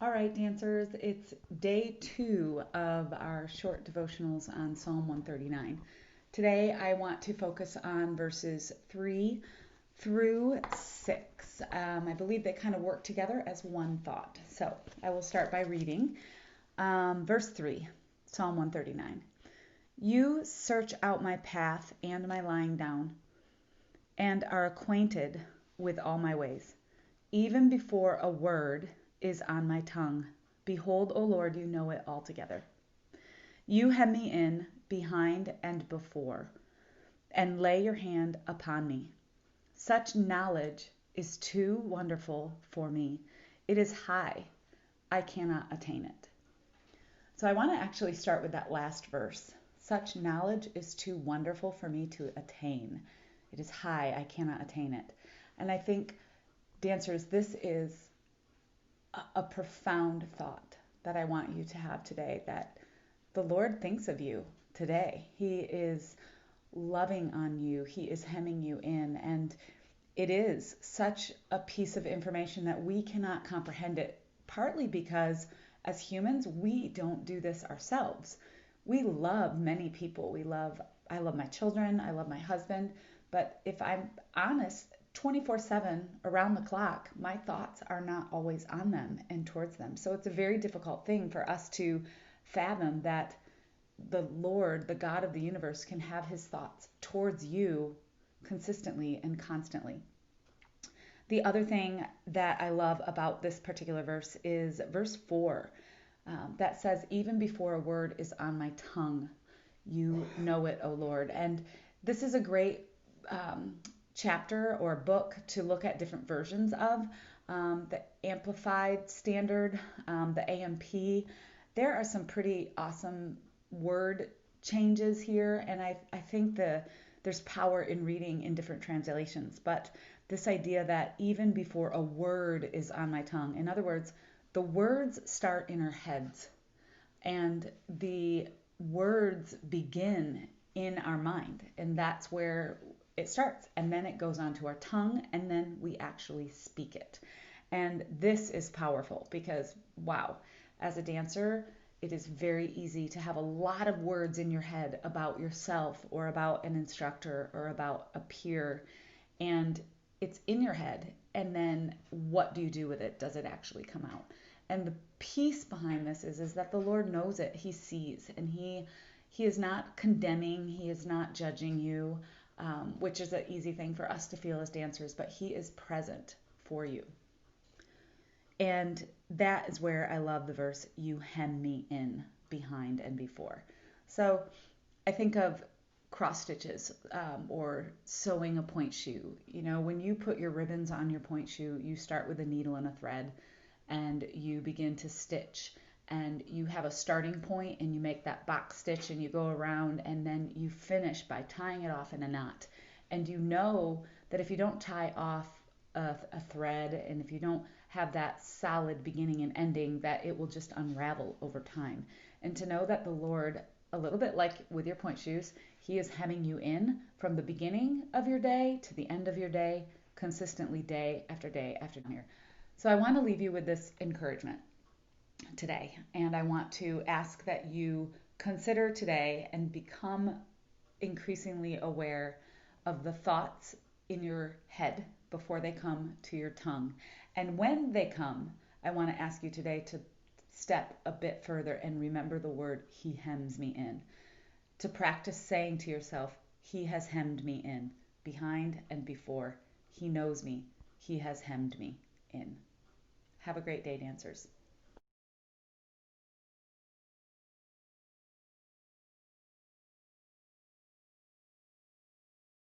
All right, dancers, it's day 2 of our short devotionals on Psalm 139. Today I want to focus on verses 3 through 6. I believe they kind of work together as one thought. So I will start by reading verse 3, Psalm 139. You search out my path and my lying down, and are acquainted with all my ways. Even before a word is on my tongue, behold, O Lord, you know it altogether. You hem me in behind and before, and lay your hand upon me. Such knowledge is too wonderful for me. It is high. I cannot attain it. So I want to actually start with that last verse. Such knowledge is too wonderful for me to attain. It is high. I cannot attain it. And I think, dancers, this is a profound thought that I want you to have today, that the Lord thinks of you today. He is loving on you. He is hemming you in. And it is such a piece of information that we cannot comprehend it, partly because as humans, we don't do this ourselves. We love many people. I love my children. I love my husband. But if I'm honest, 24/7 around the clock, my thoughts are not always on them and towards them. So it's a very difficult thing for us to fathom that the Lord, the God of the universe, can have his thoughts towards you consistently and constantly. The other thing that I love about this particular verse is verse 4 that says, even before a word is on my tongue, you know it, O Lord. And this is a great chapter or book to look at different versions of. The Amplified Standard, the AMP. There are some pretty awesome word changes here, and I think there's power in reading in different translations. But this idea that even before a word is on my tongue, in other words, the words start in our heads, and the words begin in our mind, and that's where it starts, and then it goes on to our tongue, and then we actually speak it. And this is powerful because, wow, as a dancer, it is very easy to have a lot of words in your head about yourself or about an instructor or about a peer, and it's in your head, and then what do you do with it? Does it actually come out? And the peace behind this is that the Lord knows it. He sees, and he is not condemning. He is not judging you, which is an easy thing for us to feel as dancers, but he is present for you. And that is where I love the verse, you hem me in behind and before. So I think of cross stitches or sewing a point shoe. You know, when you put your ribbons on your point shoe, you start with a needle and a thread, and you begin to stitch, and you have a starting point, and you make that box stitch, and you go around, and then you finish by tying it off in a knot. And you know that if you don't tie off a thread, and if you don't have that solid beginning and ending, that it will just unravel over time. And to know that the Lord, a little bit like with your point shoes, he is hemming you in from the beginning of your day to the end of your day, consistently, day after day after day. So I want to leave you with this encouragement today, and I want to ask that you consider today and become increasingly aware of the thoughts in your head before they come to your tongue. And when they come, I want to ask you today to step a bit further and remember the word, he hems me in. To practice saying to yourself, he has hemmed me in, behind and before. He knows me. He has hemmed me in. Have a great day, dancers.